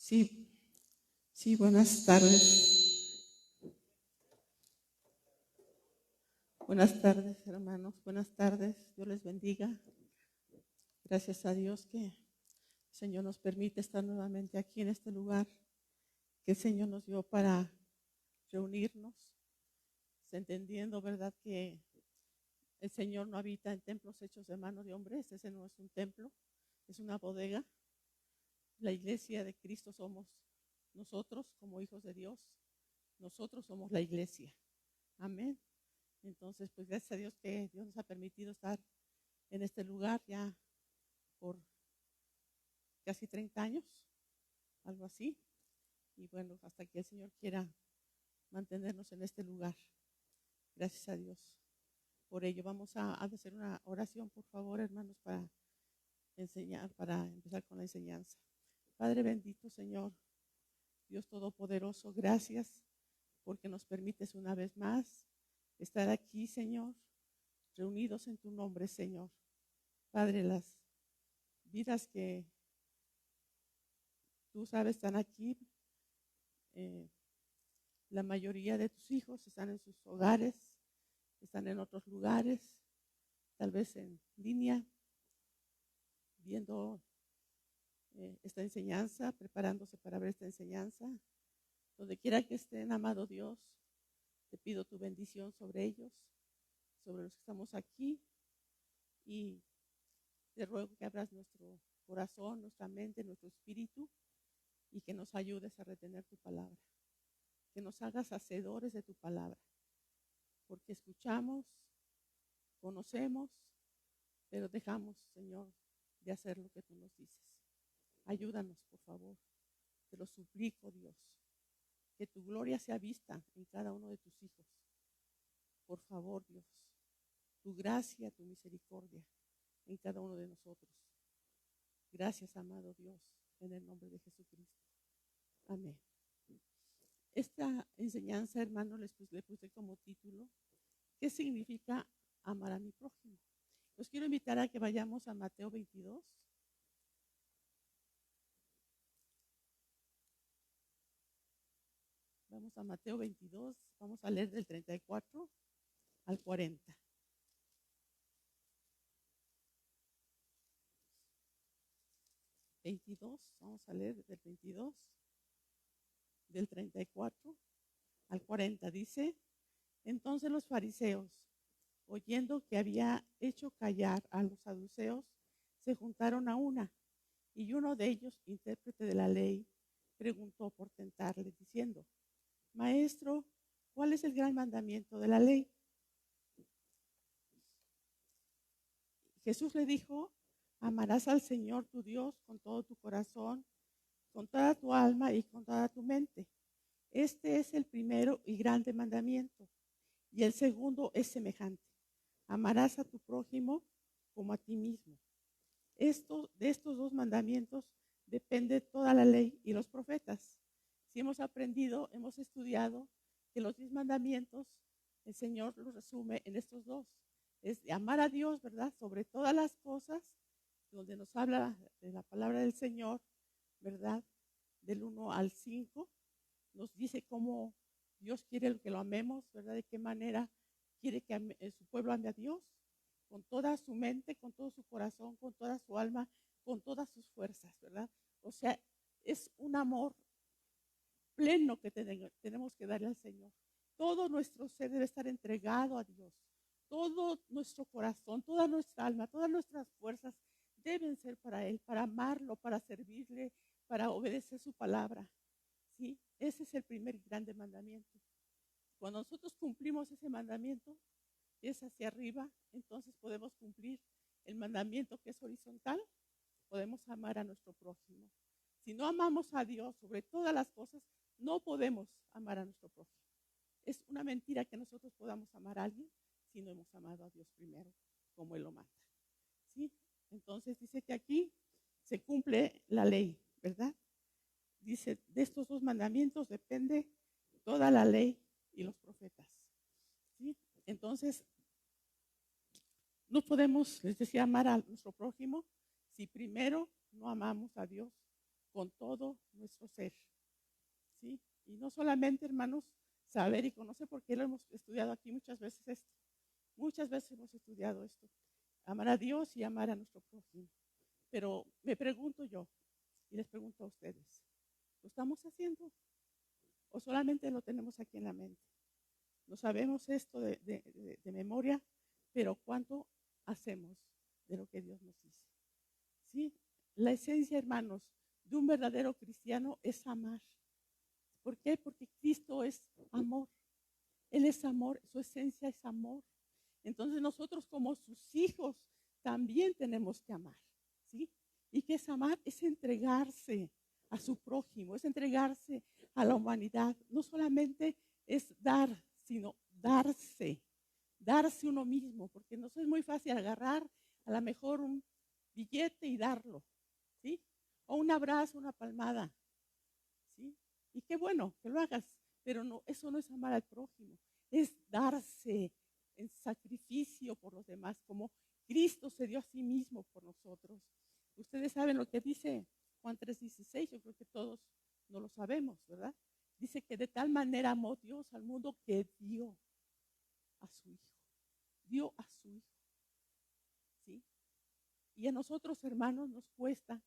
Sí, sí, buenas tardes. Buenas tardes, hermanos. Buenas tardes. Dios les bendiga. Gracias a Dios que el Señor nos permite estar nuevamente aquí en este lugar que el Señor nos dio para reunirnos, entendiendo, ¿verdad?, que el Señor no habita en templos hechos de mano de hombres. Ese no es un templo, es una bodega. La iglesia de Cristo somos nosotros como hijos de Dios. Nosotros somos la iglesia. Amén. Entonces, pues gracias a Dios que Dios nos ha permitido estar en este lugar ya por casi 30 años, algo así. Y bueno, hasta que el Señor quiera mantenernos en este lugar. Gracias a Dios por ello. Vamos a hacer una oración, por favor, hermanos, para empezar con la enseñanza. Padre bendito, Señor, Dios Todopoderoso, gracias porque nos permites una vez más estar aquí, Señor, reunidos en tu nombre, Señor. Padre, las vidas que tú sabes están aquí, la mayoría de tus hijos están en sus hogares, están en otros lugares, tal vez en línea, viendo esta enseñanza, preparándose para ver esta enseñanza. Donde quiera que estén, amado Dios, te pido tu bendición sobre ellos, sobre los que estamos aquí, y te ruego que abras nuestro corazón, nuestra mente, nuestro espíritu, y que nos ayudes a retener tu palabra, que nos hagas hacedores de tu palabra, porque escuchamos, conocemos, pero dejamos, Señor, de hacer lo que tú nos dices. Ayúdanos, por favor, te lo suplico, Dios, que tu gloria sea vista en cada uno de tus hijos. Por favor, Dios, tu gracia, tu misericordia en cada uno de nosotros. Gracias, amado Dios, en el nombre de Jesucristo. Amén. Esta enseñanza, hermano, le puse como título, ¿qué significa amar a mi prójimo? Los quiero invitar a que vayamos a Mateo 22. Vamos a Mateo 22, vamos a leer del 34 al 40. Vamos a leer del 22, del 34 al 40. Dice, entonces los fariseos, oyendo que había hecho callar a los saduceos, se juntaron a una, y uno de ellos, intérprete de la ley, preguntó por tentarle, diciendo, Maestro, ¿cuál es el gran mandamiento de la ley? Jesús le dijo, amarás al Señor tu Dios con todo tu corazón, con toda tu alma y con toda tu mente. Este es el primero y grande mandamiento. Y el segundo es semejante. Amarás a tu prójimo como a ti mismo. De estos dos mandamientos depende toda la ley y los profetas. Si hemos aprendido, hemos estudiado que los 10 mandamientos, el Señor los resume en estos dos. Es amar a Dios, ¿verdad?, sobre todas las cosas, donde nos habla de la palabra del Señor, ¿verdad?, del 1 al 5, nos dice cómo Dios quiere que lo amemos, ¿verdad?, de qué manera quiere que su pueblo ame a Dios, con toda su mente, con todo su corazón, con toda su alma, con todas sus fuerzas, ¿verdad? O sea, es un amor pleno que tenemos que darle al Señor. Todo nuestro ser debe estar entregado a Dios. Todo nuestro corazón, toda nuestra alma, todas nuestras fuerzas deben ser para Él, para amarlo, para servirle, para obedecer su palabra. ¿Sí? Ese es el primer grande mandamiento. Cuando nosotros cumplimos ese mandamiento, que es hacia arriba, entonces podemos cumplir el mandamiento que es horizontal, podemos amar a nuestro prójimo. Si no amamos a Dios sobre todas las cosas, no podemos amar a nuestro prójimo. Es una mentira que nosotros podamos amar a alguien si no hemos amado a Dios primero, como Él lo manda. ¿Sí? Entonces dice que aquí se cumple la ley, ¿verdad? Dice, de estos dos mandamientos depende toda la ley y los profetas. ¿Sí? Entonces, no podemos, les decía, amar a nuestro prójimo si primero no amamos a Dios con todo nuestro ser. ¿Sí? Y no solamente, hermanos, saber y conocer, porque lo hemos estudiado aquí muchas veces esto. Muchas veces hemos estudiado esto. Amar a Dios y amar a nuestro prójimo. Pero me pregunto yo, y les pregunto a ustedes, ¿lo estamos haciendo? ¿O solamente lo tenemos aquí en la mente? No sabemos esto de memoria, pero ¿cuánto hacemos de lo que Dios nos dice? ¿Sí? La esencia, hermanos, de un verdadero cristiano es amar. ¿Por qué? Porque Cristo es amor. Él es amor, su esencia es amor. Entonces nosotros como sus hijos también tenemos que amar. ¿Sí? ¿Y qué es amar? Es entregarse a su prójimo, es entregarse a la humanidad. No solamente es dar, sino darse uno mismo, porque no es muy fácil agarrar a lo mejor un billete y darlo, ¿sí? O un abrazo, una palmada, ¿sí? Y qué bueno que lo hagas, pero no, eso no es amar al prójimo, es darse en sacrificio por los demás, como Cristo se dio a sí mismo por nosotros. Ustedes saben lo que dice Juan 3:16, yo creo que todos no lo sabemos, ¿verdad? Dice que de tal manera amó Dios al mundo que dio a su Hijo. Dio a su Hijo. ¿Sí? Y a nosotros, hermanos, nos cuesta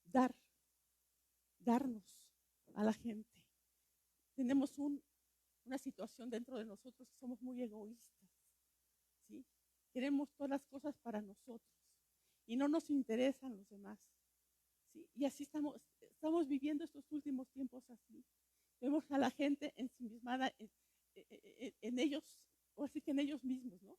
darnos a la gente. Tenemos una situación dentro de nosotros que somos muy egoístas. ¿Sí? Queremos todas las cosas para nosotros y no nos interesan los demás. ¿Sí? Y así estamos viviendo estos últimos tiempos así. Vemos a la gente ensimismada en ellos, o así que en ellos mismos, ¿no?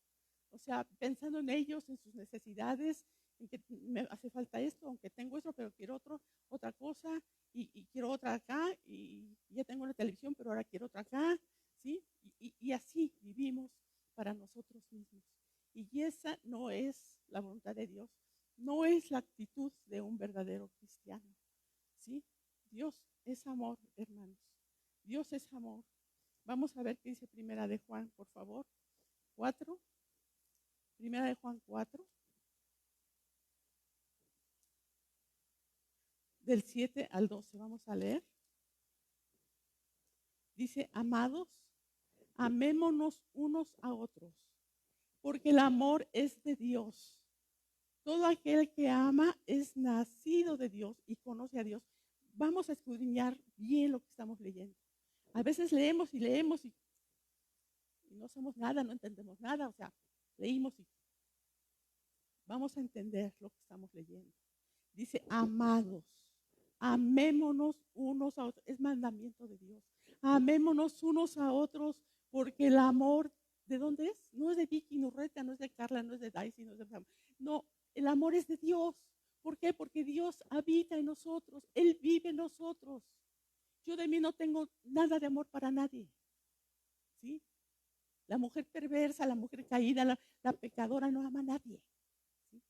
O sea, pensando en ellos, en sus necesidades, en que me hace falta esto, aunque tengo esto, pero quiero otra cosa, y quiero otra acá, y ya tengo la televisión, pero ahora quiero otra acá, ¿sí? Y así vivimos para nosotros mismos. Y esa no es la voluntad de Dios, no es la actitud de un verdadero cristiano, ¿sí? Dios es amor, hermanos. Dios es amor. Vamos a ver qué dice Primera de Juan, por favor. 4. Primera de Juan 4. Del 7 al 12. Vamos a leer. Dice, amados, amémonos unos a otros, porque el amor es de Dios. Todo aquel que ama es nacido de Dios y conoce a Dios. Vamos a escudriñar bien lo que estamos leyendo. A veces leemos y no hacemos nada, no entendemos nada. O sea, leímos y vamos a entender lo que estamos leyendo. Dice, amados, amémonos unos a otros. Es mandamiento de Dios. Amémonos unos a otros, porque el amor, ¿de dónde es? No es de Vicky Nurreta, no es de Carla, no es de Daisy, no es de Sam. No, el amor es de Dios. ¿Por qué? Porque Dios habita en nosotros. Él vive en nosotros. Yo de mí no tengo nada de amor para nadie. ¿Sí? La mujer perversa, la mujer caída, la pecadora no ama a nadie. ¿Sí?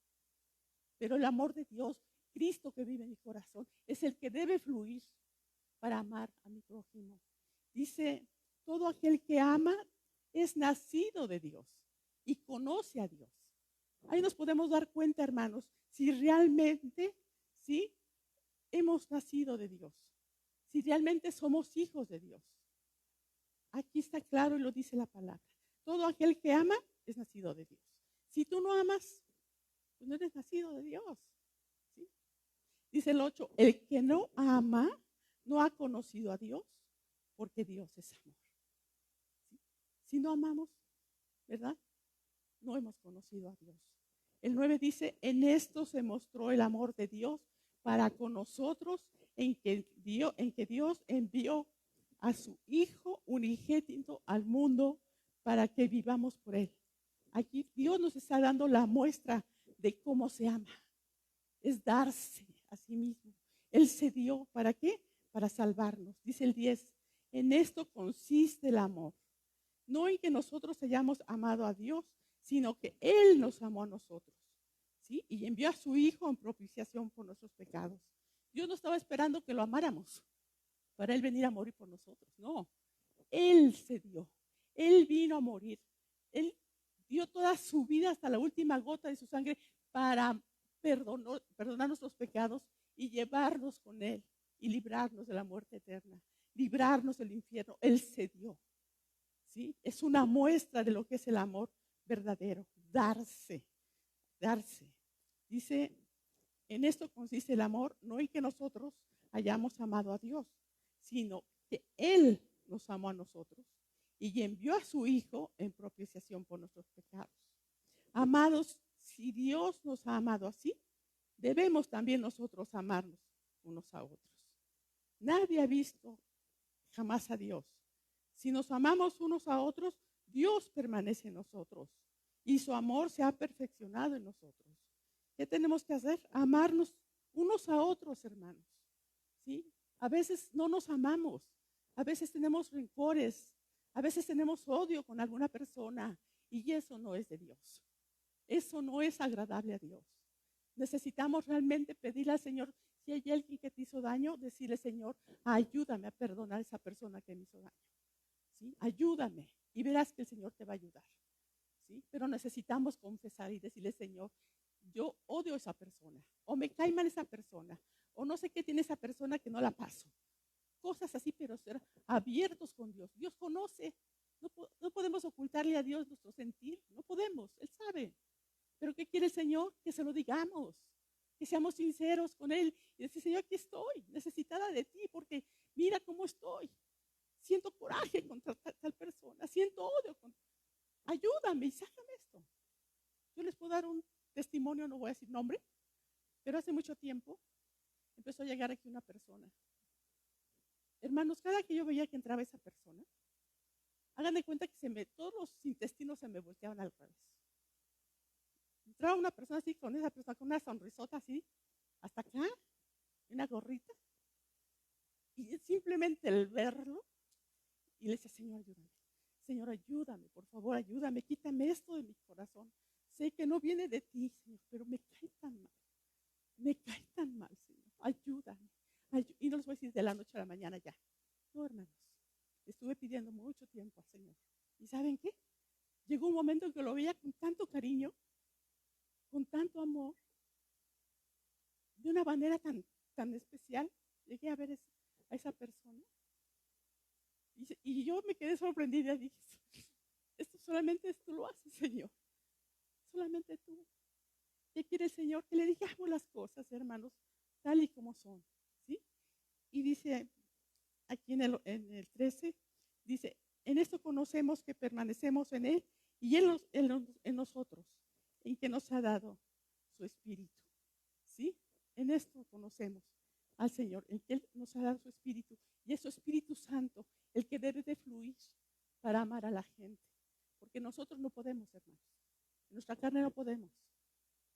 Pero el amor de Dios, Cristo que vive en mi corazón, es el que debe fluir para amar a mi prójimo. Dice, todo aquel que ama es nacido de Dios y conoce a Dios. Ahí nos podemos dar cuenta, hermanos, si realmente, ¿sí? Hemos nacido de Dios, si realmente somos hijos de Dios. Aquí está claro y lo dice la palabra. Todo aquel que ama es nacido de Dios. Si tú no amas, pues no eres nacido de Dios. ¿Sí? Dice el 8, el que no ama no ha conocido a Dios, porque Dios es amor. ¿Sí? Si no amamos, ¿verdad? No hemos conocido a Dios. El 9 dice, en esto se mostró el amor de Dios para con nosotros, en que Dios envió a su Hijo unigénito al mundo para que vivamos por Él. Aquí Dios nos está dando la muestra de cómo se ama. Es darse a sí mismo. Él se dio, ¿para qué? Para salvarnos. Dice el 10, en esto consiste el amor. No en que nosotros hayamos amado a Dios, sino que Él nos amó a nosotros. ¿Sí? Y envió a su Hijo en propiciación por nuestros pecados. Dios no estaba esperando que lo amáramos para Él venir a morir por nosotros. No, Él se dio. Él vino a morir. Él dio toda su vida hasta la última gota de su sangre para perdonar nuestros pecados y llevarnos con Él y librarnos de la muerte eterna, librarnos del infierno. Él se dio. ¿Sí? Es una muestra de lo que es el amor verdadero, darse, darse. Dice, en esto consiste el amor, no en que nosotros hayamos amado a Dios, sino que Él nos amó a nosotros y envió a su Hijo en propiciación por nuestros pecados. Amados, si Dios nos ha amado así, debemos también nosotros amarnos unos a otros. Nadie ha visto jamás a Dios. Si nos amamos unos a otros, Dios permanece en nosotros y su amor se ha perfeccionado en nosotros. ¿Qué tenemos que hacer? Amarnos unos a otros, hermanos. ¿Sí? A veces no nos amamos, a veces tenemos rencores, a veces tenemos odio con alguna persona y eso no es de Dios. Eso no es agradable a Dios. Necesitamos realmente pedirle al Señor, si hay alguien que te hizo daño, decirle, Señor, ayúdame a perdonar a esa persona que me hizo daño. ¿Sí? Ayúdame y verás que el Señor te va a ayudar. ¿Sí? Pero necesitamos confesar y decirle, Señor, yo odio a esa persona, o me cae mal esa persona, o no sé qué tiene esa persona que no la paso. Cosas así, pero ser abiertos con Dios. Dios conoce. No podemos ocultarle a Dios nuestro sentir. No podemos. Él sabe. Pero ¿qué quiere el Señor? Que se lo digamos. Que seamos sinceros con Él. Y decir, Señor, aquí estoy, necesitada de ti, porque mira cómo estoy. Siento coraje contra tal persona. Siento odio. Ayúdame y sácame esto. Yo les puedo dar un testimonio, no voy a decir nombre, pero hace mucho tiempo empezó a llegar aquí una persona. Hermanos, cada que yo veía que entraba esa persona, hagan de cuenta que todos los intestinos se me volteaban al revés. Entraba una persona así, con esa persona, con una sonrisota así, hasta acá, una gorrita, y simplemente el verlo, y le decía, Señor, ayúdame, por favor, ayúdame, quítame esto de mi corazón. Sé que no viene de ti, Señor, pero me cae tan mal, Señor, ayúdame. Y no les voy a decir de la noche a la mañana ya. No, hermanos, estuve pidiendo mucho tiempo al Señor. ¿Y saben qué? Llegó un momento en que lo veía con tanto cariño, con tanto amor, de una manera tan especial. Llegué a ver a esa persona y yo me quedé sorprendida y dije, esto solamente tú lo haces, Señor. Solamente tú. ¿Qué quiere el Señor? Que le digamos las cosas, hermanos, tal y como son. ¿Sí? Y dice aquí en el 13, dice, en esto conocemos que permanecemos en Él y en nosotros, en que nos ha dado su Espíritu. ¿Sí? En esto conocemos al Señor, en que Él nos ha dado su Espíritu. Y es su Espíritu Santo el que debe de fluir para amar a la gente. Porque nosotros no podemos, hermanos. En nuestra carne no podemos.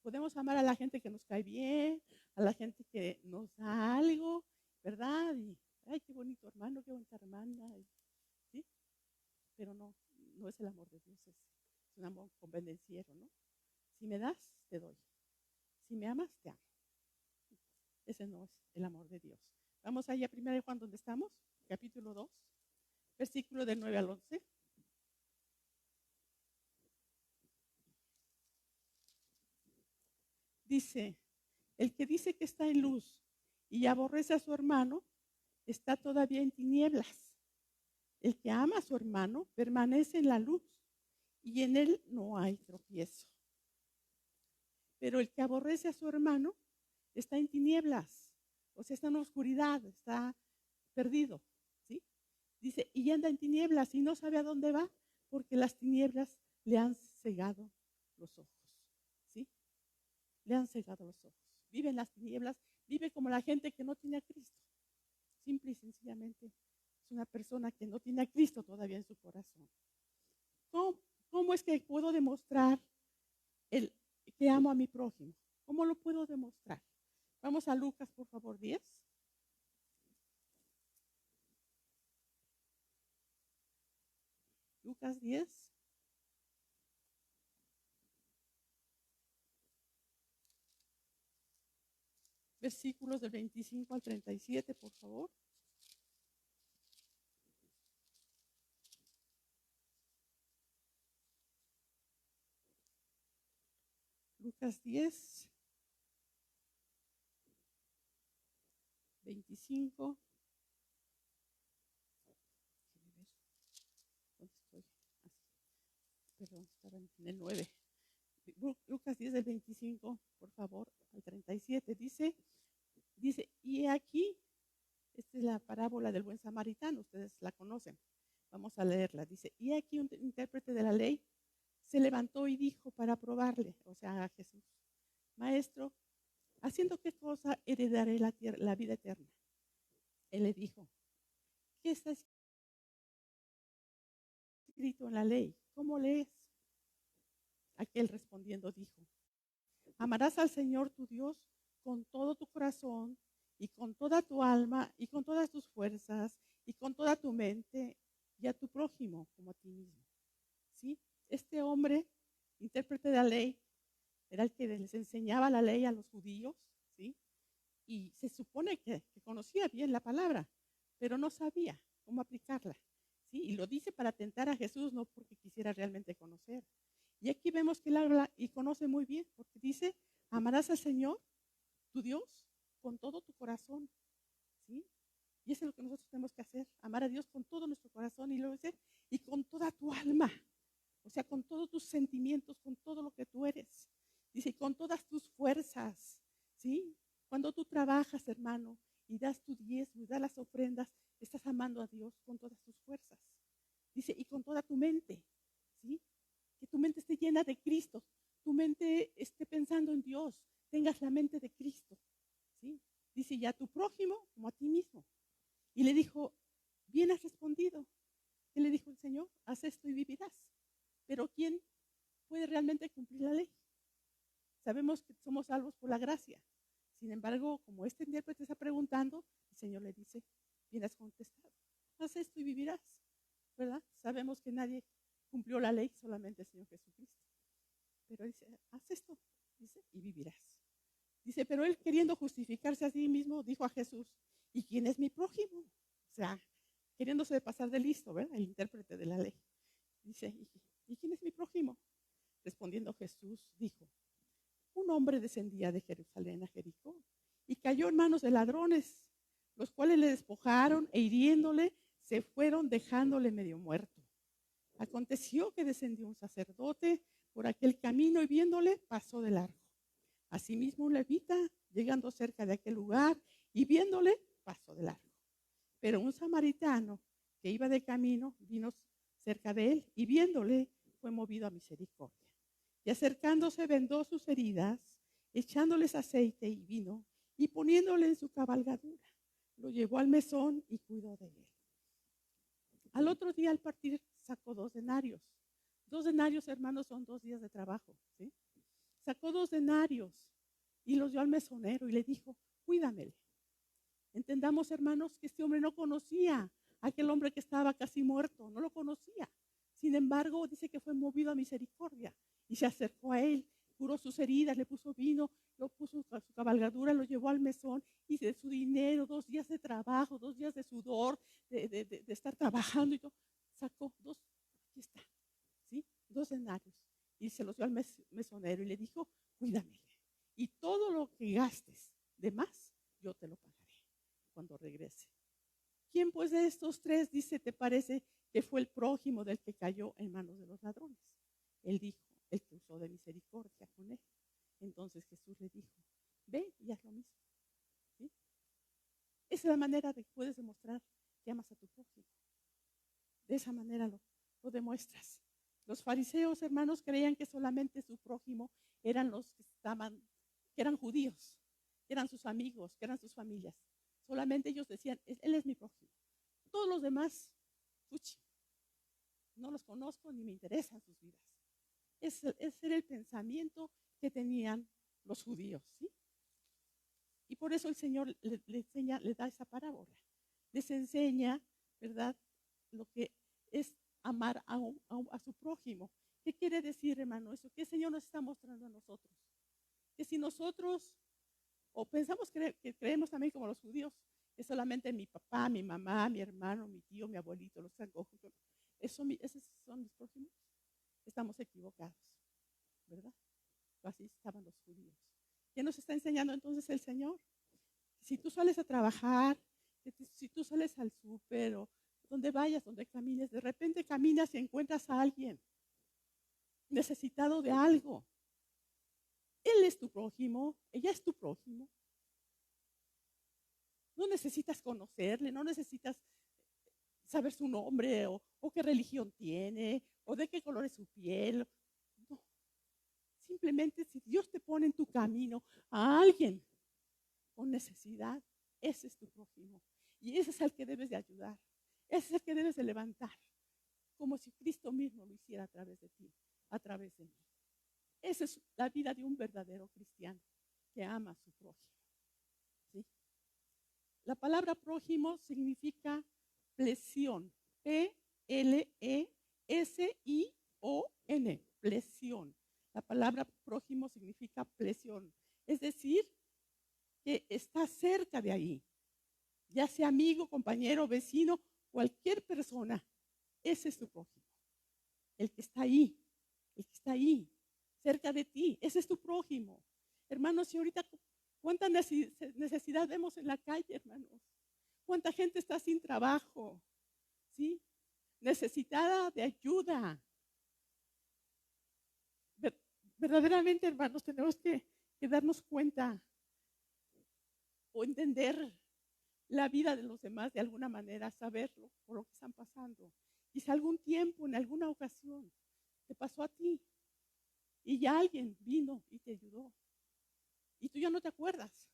Podemos amar a la gente que nos cae bien, a la gente que nos da algo, ¿verdad? Y, ay, qué bonito hermano, qué bonita hermana, ¿sí? Pero no es el amor de Dios, es un amor convenenciero, ¿no? Si me das, te doy. Si me amas, te amo. Ese no es el amor de Dios. Vamos allá a 1 Juan, donde estamos, capítulo 2, versículo del 9 al 11. Dice, el que dice que está en luz y aborrece a su hermano, está todavía en tinieblas. El que ama a su hermano permanece en la luz y en él no hay tropiezo. Pero el que aborrece a su hermano está en tinieblas, o sea, está en oscuridad, está perdido, ¿sí? Dice, y anda en tinieblas y no sabe a dónde va porque las tinieblas le han cegado los ojos, ¿sí? Le han cegado los ojos. Vive en las tinieblas, vive como la gente que no tiene a Cristo. Simple y sencillamente es una persona que no tiene a Cristo todavía en su corazón. ¿Cómo es que puedo demostrar que amo a mi prójimo? ¿Cómo lo puedo demostrar? Vamos a Lucas, por favor, 10. Lucas 10. Versículos del 25 al 37, por favor. Lucas 10. 25. ¿Dónde estoy? Perdón, estaba en el 9. Lucas 10 del 25, por favor, al 37. Dice, y aquí, esta es la parábola del buen samaritano, ustedes la conocen. Vamos a leerla. Dice, y aquí un intérprete de la ley se levantó y dijo para probarle, o sea, a Jesús: Maestro, ¿haciendo qué cosa heredaré la vida eterna? Él le dijo: ¿qué está escrito en la ley? ¿Cómo lees? Aquel respondiendo dijo: amarás al Señor tu Dios con todo tu corazón y con toda tu alma y con todas tus fuerzas y con toda tu mente, y a tu prójimo como a ti mismo. ¿Sí? Este hombre, intérprete de la ley, era el que les enseñaba la ley a los judíos, ¿sí? Y se supone que conocía bien la palabra, pero no sabía cómo aplicarla, ¿sí? Y lo dice para tentar a Jesús, no porque quisiera realmente conocer. Y aquí vemos que él habla y conoce muy bien, porque dice: amarás al Señor, tu Dios, con todo tu corazón, ¿sí? Y eso es lo que nosotros tenemos que hacer: amar a Dios con todo nuestro corazón, y luego dice, y con toda tu alma, o sea, con todos tus sentimientos, con todo lo que tú eres. Dice, y con todas tus fuerzas, ¿sí? Cuando tú trabajas, hermano, y das tu diezmo y das las ofrendas, estás amando a Dios con todas tus fuerzas. Dice, y con toda tu mente, ¿sí? Que tu mente esté llena de Cristo, tu mente esté pensando en Dios, tengas la mente de Cristo, ¿sí? Dice, ya a tu prójimo como a ti mismo. Y le dijo: bien has respondido. ¿Qué le dijo el Señor? Haz esto y vivirás. Pero ¿quién puede realmente cumplir la ley? Sabemos que somos salvos por la gracia. Sin embargo, como este intérprete está preguntando, el Señor le dice: bien has contestado, haz esto y vivirás, ¿verdad? Sabemos que nadie cumplió la ley, solamente el Señor Jesucristo. Pero dice: haz esto, dice, y vivirás. Dice, pero él, queriendo justificarse a sí mismo, dijo a Jesús: ¿y quién es mi prójimo? O sea, queriéndose pasar de listo, ¿verdad? El intérprete de la ley. Dice, ¿y quién es mi prójimo? Respondiendo Jesús, dijo: un hombre descendía de Jerusalén a Jericó y cayó en manos de ladrones, los cuales le despojaron e hiriéndole se fueron, dejándole medio muerto. Aconteció que descendió un sacerdote por aquel camino y viéndole pasó de largo. Asimismo un levita, llegando cerca de aquel lugar y viéndole, pasó de largo. Pero un samaritano que iba de camino vino cerca de él y viéndole fue movido a misericordia. Y acercándose vendó sus heridas, echándoles aceite y vino y poniéndole en su cabalgadura, lo llevó al mesón y cuidó de él. Al otro día al partir sacó 2 denarios. 2 denarios, hermanos, son 2 días de trabajo, ¿sí? Sacó 2 denarios y los dio al mesonero y le dijo: cuídamele. Entendamos, hermanos, que este hombre no conocía a aquel hombre que estaba casi muerto, no lo conocía. Sin embargo, dice que fue movido a misericordia y se acercó a él, curó sus heridas, le puso vino, lo puso a su cabalgadura, lo llevó al mesón y de su dinero, 2 días de trabajo, 2 días de sudor, de estar trabajando y todo, sacó 2, aquí está, ¿sí? 2 denarios y se los dio al mesonero y le dijo: cuídamele y todo lo que gastes de más, yo te lo pagaré cuando regrese. ¿Quién pues de estos 3, dice, te parece que fue el prójimo del que cayó en manos de los ladrones? Él dijo: el que usó de misericordia con él. Entonces Jesús le dijo: ve y haz lo mismo, ¿sí? Esa es la manera de que puedes demostrar que amas a tu prójimo. De esa manera lo demuestras. Los fariseos, hermanos, creían que solamente su prójimo eran los que eran judíos, que eran sus amigos, que eran sus familias. Solamente ellos decían: él es mi prójimo. Todos los demás, fuchi, no los conozco ni me interesan sus vidas. Ese era el pensamiento que tenían los judíos, ¿sí? Y por eso el Señor le da esa parábola. Les enseña, ¿verdad?, lo que es amar a su prójimo. ¿Qué quiere decir, hermano, eso? ¿Qué el Señor nos está mostrando a nosotros? Que si nosotros, o pensamos que creemos también como los judíos, que solamente mi papá, mi mamá, mi hermano, mi tío, mi abuelito, los esos son mis prójimos, estamos equivocados, ¿verdad? Así estaban los judíos. ¿Qué nos está enseñando entonces el Señor? Si tú sales a trabajar, si tú sales al súper o donde vayas, donde camines, de repente caminas y encuentras a alguien necesitado de algo. Él es tu prójimo, ella es tu prójimo. No necesitas conocerle, no necesitas saber su nombre o qué religión tiene o de qué color es su piel. No. Simplemente si Dios te pone en tu camino a alguien con necesidad, ese es tu prójimo. Y ese es el que debes de ayudar. Ese es el que debes de levantar. Como si Cristo mismo lo hiciera a través de ti, a través de mí. Esa es la vida de un verdadero cristiano que ama a su prójimo. ¿Sí? La palabra prójimo significa plesión. P-L-E-S-I-O-N. Plesión. La palabra prójimo significa plesión. Es decir, que está cerca de ahí. Ya sea amigo, compañero, vecino, cualquier persona. Ese es tu prójimo. El que está ahí. El que está ahí. Cerca de ti. Ese es tu prójimo. Hermanos, y ahorita, ¿cuánta necesidad vemos en la calle, hermanos? ¿Cuánta gente está sin trabajo? ¿Sí? Necesitada de ayuda. Verdaderamente, hermanos, tenemos que darnos cuenta o entender la vida de los demás de alguna manera, saberlo por lo que están pasando. Y si algún tiempo, en alguna ocasión, te pasó a ti y ya alguien vino y te ayudó y tú ya no te acuerdas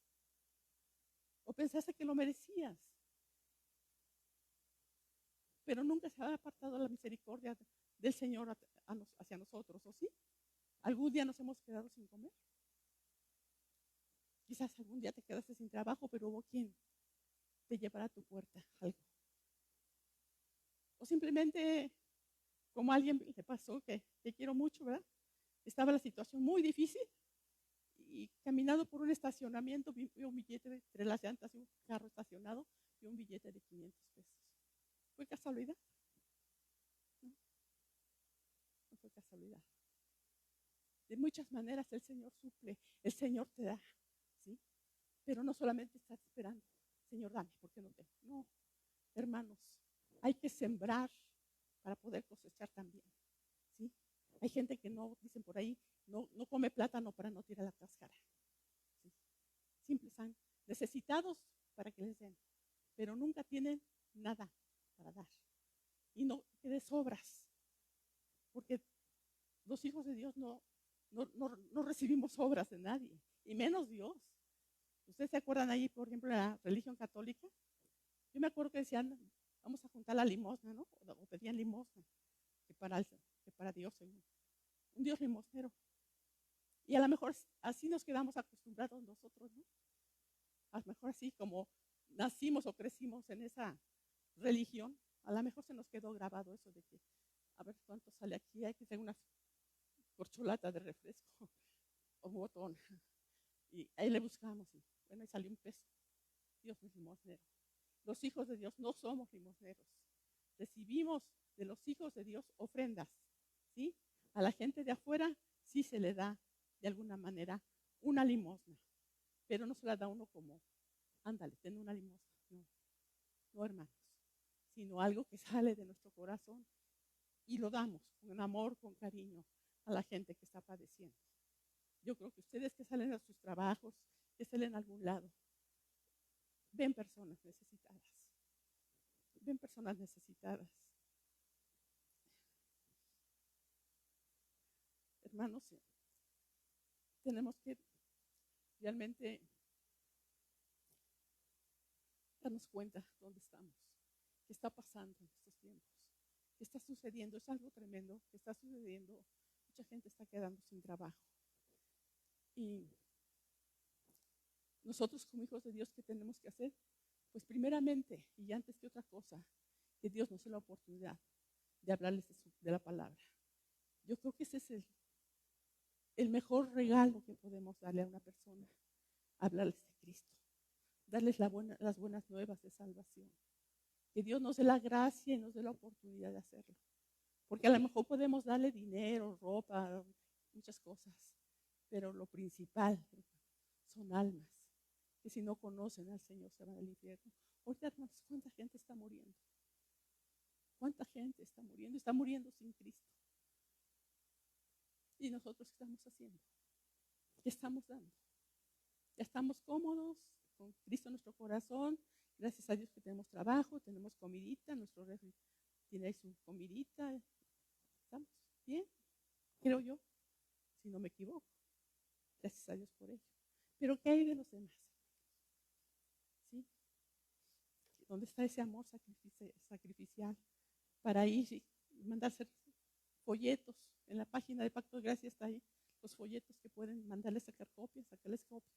o pensaste que lo merecías, pero nunca se ha apartado la misericordia del Señor hacia nosotros, ¿o sí? ¿Algún día nos hemos quedado sin comer? Quizás algún día te quedaste sin trabajo, pero hubo quien te llevará a tu puerta algo. O simplemente, como a alguien le pasó, que quiero mucho, ¿verdad? Estaba la situación muy difícil y caminando por un estacionamiento vi un billete entre las llantas de un carro estacionado y un billete de 500 pesos. ¿Fue casualidad? No, no fue casualidad. De muchas maneras el Señor suple, el Señor te da, ¿sí? Pero no solamente estás esperando, Señor, dame, porque no tengo. No, hermanos, hay que sembrar para poder cosechar también, ¿sí? Hay gente que no, dicen por ahí, no come plátano para no tirar la cáscara. ¿Sí? Siempre están necesitados para que les den, pero nunca tienen nada para dar. Y no que de sobras, porque los hijos de Dios no recibimos obras de nadie, y menos Dios. ¿Ustedes se acuerdan ahí, por ejemplo, la religión católica? Yo me acuerdo que decían, vamos a juntar la limosna, ¿no? O pedían limosna, que para Dios, un Dios limosnero. Y a lo mejor así nos quedamos acostumbrados nosotros, ¿no? A lo mejor así como nacimos o crecimos en esa religión, a lo mejor se nos quedó grabado eso de que, a ver cuánto sale aquí, hay que hacer una corcholata de refresco o un botón. Y ahí le buscamos y bueno, ahí salió un peso. Dios no es limosnero. Los hijos de Dios no somos limosneros. Recibimos de los hijos de Dios ofrendas, ¿sí? A la gente de afuera sí se le da de alguna manera una limosna, pero no se la da uno como, ándale, ten una limosna. No, no, hermanos, sino algo que sale de nuestro corazón y lo damos con amor, con cariño a la gente que está padeciendo. Yo creo que ustedes que salen a sus trabajos, que salen a algún lado, ven personas necesitadas. Ven personas necesitadas. Hermanos, tenemos que realmente darnos cuenta dónde estamos, qué está pasando en estos tiempos, qué está sucediendo. Es algo tremendo que está sucediendo. Mucha gente está quedando sin trabajo. Y nosotros como hijos de Dios, ¿qué tenemos que hacer? Pues primeramente, y antes que otra cosa, que Dios nos dé la oportunidad de hablarles de la palabra. Yo creo que ese es el mejor regalo que podemos darle a una persona, hablarles de Cristo, darles las buenas nuevas de salvación. Que Dios nos dé la gracia y nos dé la oportunidad de hacerlo. Porque a lo mejor podemos darle dinero, ropa, muchas cosas, pero lo principal son almas que si no conocen al Señor se van al infierno. Ahorita, hermanos, ¿cuánta gente está muriendo? ¿Cuánta gente está muriendo? Está muriendo sin Cristo. ¿Y nosotros qué estamos haciendo? ¿Qué estamos dando? Ya estamos cómodos con Cristo en nuestro corazón. Gracias a Dios que tenemos trabajo, tenemos comidita, nuestro refri tiene su comidita. ¿Estamos bien? Creo yo, si no me equivoco. Gracias a Dios por ello. Pero ¿qué hay de los demás? ¿Sí? ¿Dónde está ese amor sacrificial para ir y mandar hacer folletos? En la página de Pacto de Gracia está ahí los folletos que pueden mandarles sacar copias, sacarles copias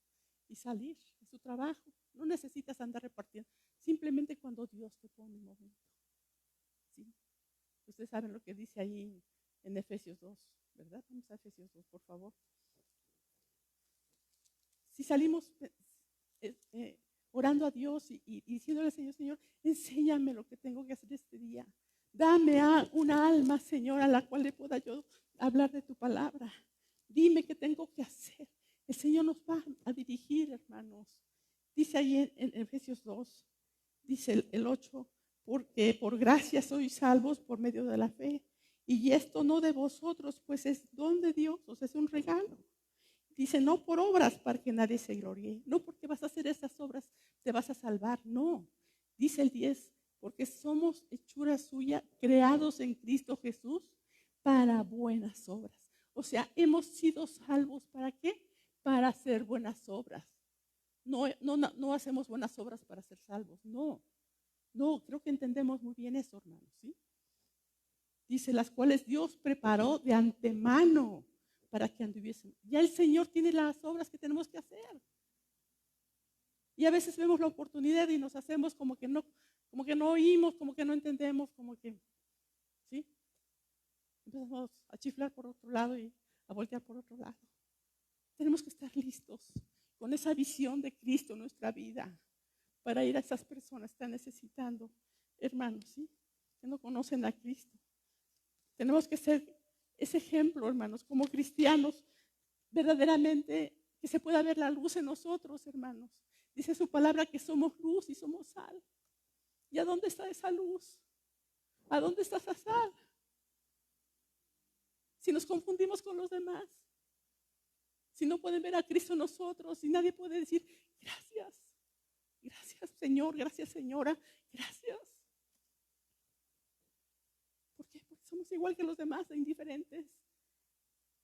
y salir a su trabajo. No necesitas andar repartiendo, simplemente cuando Dios te pone en momento. ¿Sí? Ustedes saben lo que dice ahí en Efesios 2, ¿verdad? Vamos a Efesios 2, por favor. Si salimos orando a Dios y diciéndole al Señor, Señor, enséñame lo que tengo que hacer este día. Dame una alma, Señor, a la cual le pueda yo hablar de tu palabra. Dime qué tengo que hacer. El Señor nos va a dirigir, hermanos. Dice ahí en Efesios 2, dice el 8, porque por gracia sois salvos por medio de la fe. Y esto no de vosotros, pues es don de Dios, o sea, es un regalo. Dice, no por obras para que nadie se gloríe. No porque vas a hacer esas obras te vas a salvar, no. Dice el 10, porque somos hechura suya, creados en Cristo Jesús para buenas obras. O sea, hemos sido salvos, ¿para qué? Para hacer buenas obras. No hacemos buenas obras para ser salvos, no. No, creo que entendemos muy bien eso, hermanos, ¿sí? Dice, las cuales Dios preparó de antemano para que anduviesen. Ya el Señor tiene las obras que tenemos que hacer. Y a veces vemos la oportunidad y nos hacemos como que no oímos, como que no entendemos, como que, ¿sí? Empezamos a chiflar por otro lado y a voltear por otro lado. Tenemos que estar listos con esa visión de Cristo en nuestra vida para ir a esas personas que están necesitando, hermanos, ¿sí? Que no conocen a Cristo. Tenemos que ser ese ejemplo, hermanos, como cristianos, verdaderamente que se pueda ver la luz en nosotros, hermanos. Dice su palabra que somos luz y somos sal. ¿Y a dónde está esa luz? ¿A dónde está esa sal? Si nos confundimos con los demás, si no pueden ver a Cristo en nosotros y nadie puede decir, gracias, gracias Señor, gracias Señora, gracias. ¿Por qué? Porque somos igual que los demás, indiferentes.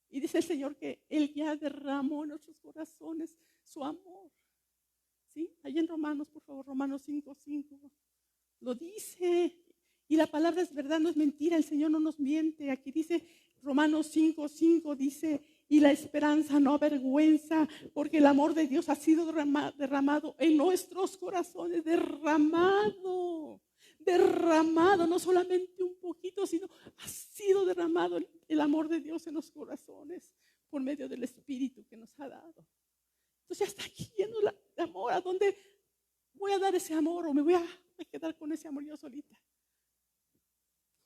Y dice el Señor que Él ya derramó en nuestros corazones su amor. ¿Sí? Ahí en Romanos, por favor, Romanos 5:5. Lo dice. Y la palabra es verdad, no es mentira. El Señor no nos miente. Aquí dice Romanos 5:5, dice, y la esperanza no avergüenza, porque el amor de Dios ha sido derramado en nuestros corazones. Derramado, no solamente un poquito, sino ha sido derramado el amor de Dios en los corazones por medio del Espíritu que nos ha dado. Entonces ya está aquí lleno de amor. ¿A dónde voy a dar ese amor o me voy a quedar con ese amor yo solita?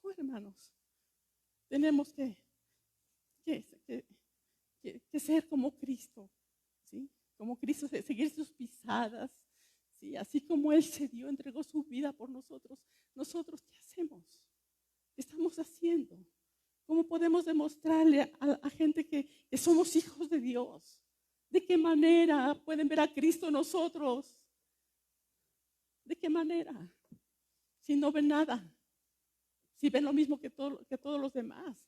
No, hermanos, tenemos que ser como Cristo, ¿sí? Como Cristo, seguir sus pisadas, ¿sí? Así como Él se dio, entregó su vida por nosotros. ¿Nosotros qué hacemos? ¿Qué estamos haciendo? ¿Cómo podemos demostrarle a gente que somos hijos de Dios? ¿De qué manera pueden ver a Cristo en nosotros? ¿De qué manera? Si no ven nada, si ven lo mismo que todos los demás.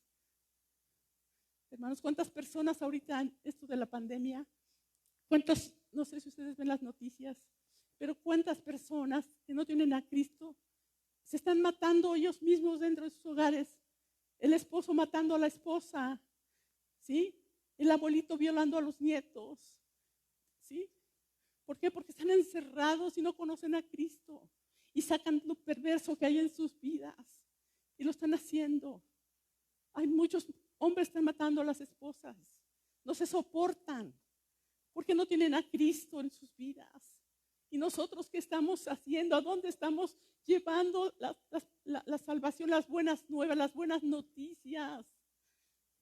Hermanos, ¿cuántas personas ahorita en esto de la pandemia? ¿Cuántas, no sé si ustedes ven las noticias, pero cuántas personas que no tienen a Cristo se están matando ellos mismos dentro de sus hogares? El esposo matando a la esposa, ¿sí? El abuelito violando a los nietos, ¿sí? ¿Por qué? Porque están encerrados y no conocen a Cristo y sacan lo perverso que hay en sus vidas y lo están haciendo. Hay muchos hombres que están matando a las esposas, no se soportan porque no tienen a Cristo en sus vidas. ¿Y nosotros qué estamos haciendo? ¿A dónde estamos llevando la salvación, las buenas nuevas, las buenas noticias?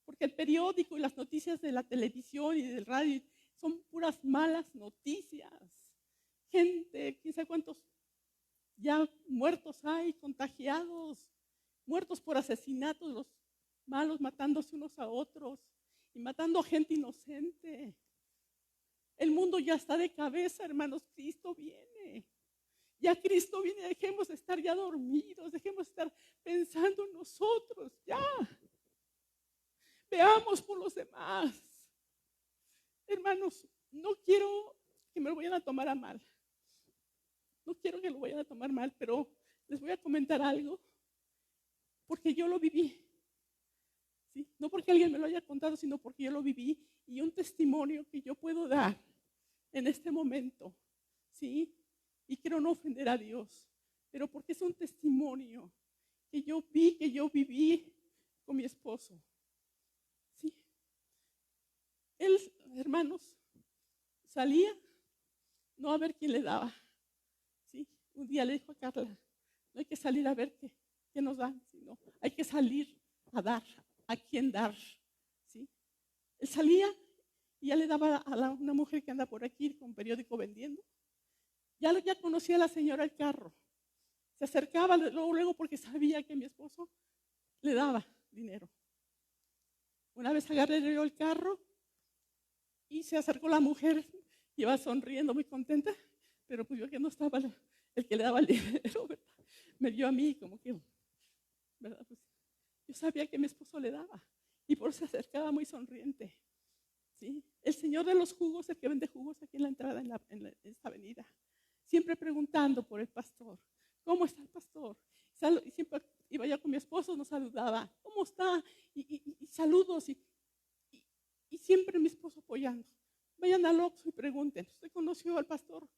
Porque el periódico y las noticias de la televisión y del radio son puras malas noticias. gente, quién sabe cuántos ya muertos hay, contagiados, muertos por asesinatos, los malos matándose unos a otros y matando a gente inocente. El mundo ya está de cabeza, hermanos. Cristo viene. Ya Cristo viene. Dejemos de estar ya dormidos. Dejemos de estar pensando en nosotros. Ya. Veamos por los demás. Hermanos, no quiero que me lo vayan a tomar a mal. No quiero que lo vayan a tomar mal, pero les voy a comentar algo. Porque yo lo viví. ¿Sí? No porque alguien me lo haya contado, sino porque yo lo viví. Y un testimonio que yo puedo dar en este momento, ¿sí? Y quiero no ofender a Dios, pero porque es un testimonio que yo vi, que yo viví con mi esposo, ¿sí? Él, hermanos, salía no a ver quién le daba, ¿sí? Un día le dijo a Carla, no hay que salir a ver qué nos dan, sino hay que salir a dar, a quién dar, ¿sí? Él salía y ya le daba a una mujer que anda por aquí con periódico vendiendo. Ya conocía a la señora el carro. Se acercaba luego porque sabía que mi esposo le daba dinero. Una vez agarré yo el carro y se acercó la mujer, iba sonriendo muy contenta, pero pues yo que no estaba el que le daba el dinero, ¿verdad? Me vio a mí como que, ¿verdad? Pues yo sabía que mi esposo le daba y por eso se acercaba muy sonriente. ¿Sí? El señor de los jugos, el que vende jugos aquí en la entrada en esta avenida, siempre preguntando por el pastor. ¿Cómo está el pastor? Y siempre iba yo con mi esposo, nos saludaba. ¿Cómo está? Y saludos. Y siempre mi esposo apoyando. Vayan al Oxxo y pregunten. ¿Usted conoció al pastor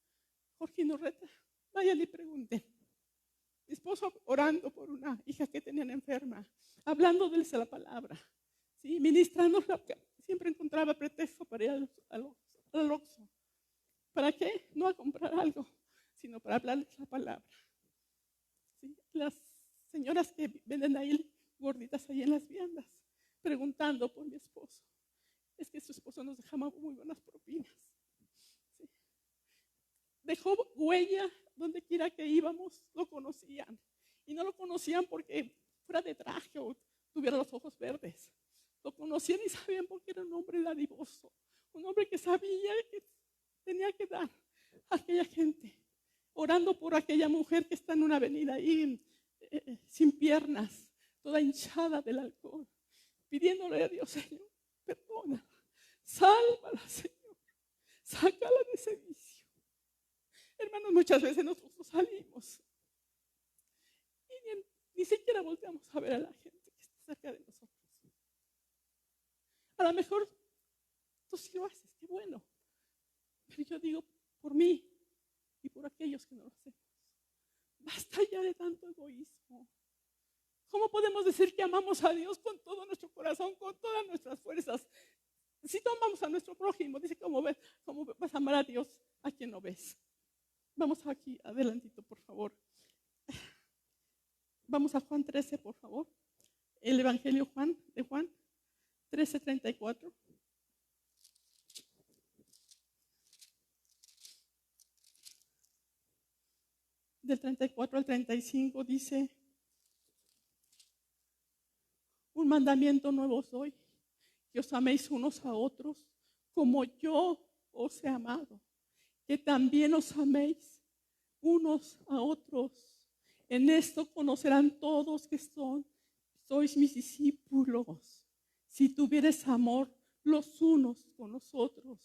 Jorge Nurreta? Vayan y pregunten. Mi esposo orando por una hija que tenían enferma, hablándoles de la palabra, ¿sí? Ministrando. Siempre encontraba pretexto para ir al Oxxo. ¿Para qué? No a comprar algo, sino para hablarles la palabra. ¿Sí? Las señoras que venden ahí gorditas ahí en las viandas, preguntando por mi esposo. Es que su esposo nos dejaba muy buenas propinas. ¿Sí? Dejó huella donde quiera que íbamos, lo conocían. Y no lo conocían porque fuera de traje o tuviera los ojos verdes. Lo conocían y sabían porque era un hombre dadivoso, un hombre que sabía que tenía que dar a aquella gente, orando por aquella mujer que está en una avenida ahí sin piernas, toda hinchada del alcohol, pidiéndole a Dios, Señor, perdónala, sálvala, Señor, sácala de ese vicio. Hermanos, muchas veces nosotros salimos y ni siquiera volteamos a ver a la gente que está cerca de nosotros. A lo mejor tú sí lo haces, qué bueno. Pero yo digo por mí y por aquellos que no lo hacemos. Basta ya de tanto egoísmo. ¿Cómo podemos decir que amamos a Dios con todo nuestro corazón, con todas nuestras fuerzas? Si no amamos a nuestro prójimo, dice, ¿cómo vas a amar a Dios a quien no ves? Vamos aquí, adelantito, por favor. Vamos a Juan 13, por favor. El Evangelio de Juan 13:34. Del 34 al 35 dice, un mandamiento nuevo os doy, que os améis unos a otros como yo os he amado, que también os améis unos a otros. En esto conocerán todos que sois mis discípulos, si tuvieres amor los unos con los otros.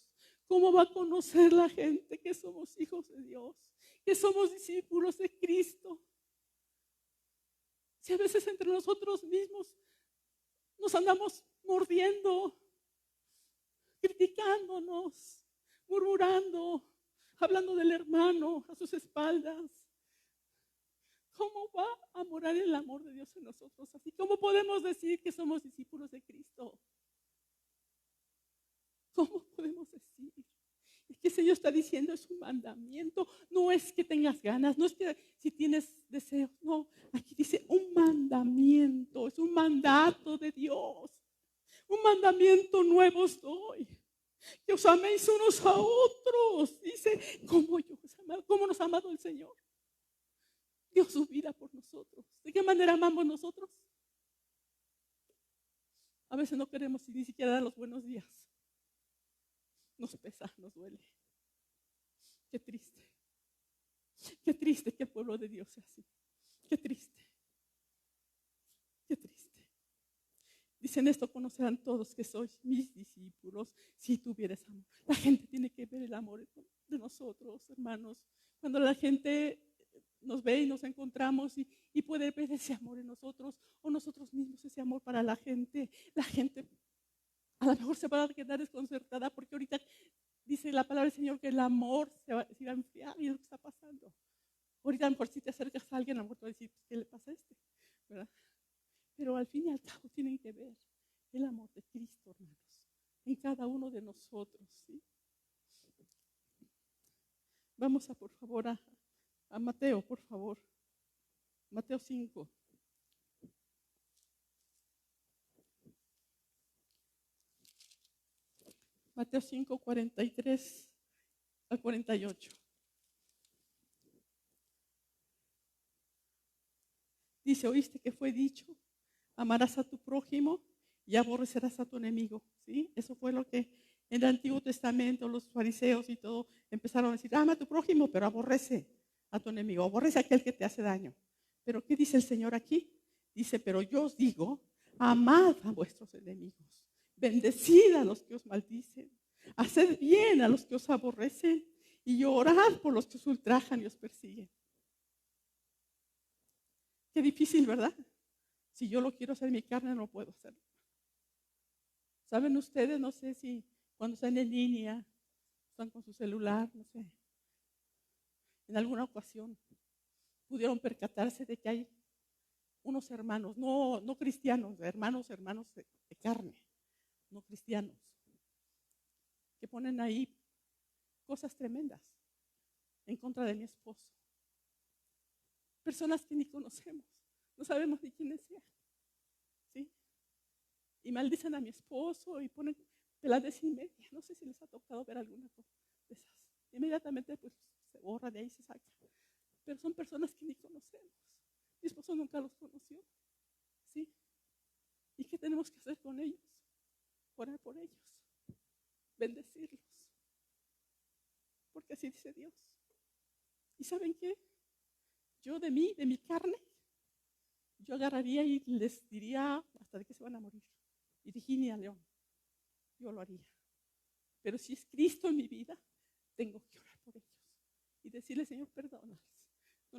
¿Cómo va a conocer la gente que somos hijos de Dios, que somos discípulos de Cristo? Si a veces entre nosotros mismos nos andamos mordiendo, criticándonos, murmurando, hablando del hermano a sus espaldas. ¿Cómo va a morar el amor de Dios en nosotros así? ¿Cómo podemos decir que somos discípulos de Cristo? ¿Cómo podemos decir? Es que el Señor está diciendo, es un mandamiento. No es que tengas ganas, no es que si tienes deseos. No, aquí dice un mandamiento, es un mandato de Dios. Un mandamiento nuevo os doy, que os améis unos a otros. Dice, como yo os he amado, amado al Señor. Dio su vida por nosotros. ¿De qué manera amamos nosotros? A veces no queremos ni siquiera dar los buenos días. Nos pesa, nos duele. Qué triste. Qué triste que el pueblo de Dios sea así. Qué triste. Qué triste. Dicen esto, conocerán todos que sois mis discípulos si tuvieres amor. La gente tiene que ver el amor de nosotros, hermanos. Cuando la gente nos ve y nos encontramos y puede ver ese amor en nosotros o nosotros mismos ese amor para la gente a lo mejor se va a quedar desconcertada porque ahorita dice la palabra del Señor que el amor se va a enfriar y es lo que está pasando. Ahorita a lo mejor si te acercas a alguien, a lo mejor te va a decir, ¿qué le pasa a este? ¿Verdad? Pero al fin y al cabo tienen que ver el amor de Cristo, hermanos, en cada uno de nosotros, ¿sí? Vamos por favor, a Mateo, por favor. Mateo 5. Mateo 5, 43 al 48. Dice, ¿oíste que fue dicho? Amarás a tu prójimo y aborrecerás a tu enemigo. ¿Sí? Eso fue lo que en el Antiguo Testamento los fariseos y todo empezaron a decir, ama a tu prójimo, pero aborrece a tu enemigo, aborrece a aquel que te hace daño. Pero ¿qué dice el Señor aquí? Dice, pero yo os digo, amad a vuestros enemigos, bendecid a los que os maldicen, haced bien a los que os aborrecen y orad por los que os ultrajan y os persiguen. Qué difícil, ¿verdad? Si yo lo quiero hacer en mi carne, no puedo hacerlo. ¿Saben ustedes? No sé si cuando están en línea, están con su celular, no sé, en alguna ocasión pudieron percatarse de que hay unos hermanos, no cristianos, hermanos de carne, no cristianos, que ponen ahí cosas tremendas en contra de mi esposo. Personas que ni conocemos, no sabemos ni quiénes sean, ¿sí? Y maldicen a mi esposo y ponen pelas y media. No sé si les ha tocado ver alguna cosa de esas. Inmediatamente pues se borra de ahí, se saca. Pero son personas que ni conocemos. Mi esposo nunca los conoció, ¿sí? ¿Y qué tenemos que hacer con ellos? Orar por ellos, bendecirlos, porque así dice Dios. ¿Y saben qué? Yo de mi carne, yo agarraría y les diría hasta de que se van a morir. Y Virginia León, yo lo haría. Pero si es Cristo en mi vida, tengo que orar por ellos y decirle, Señor, perdónales. No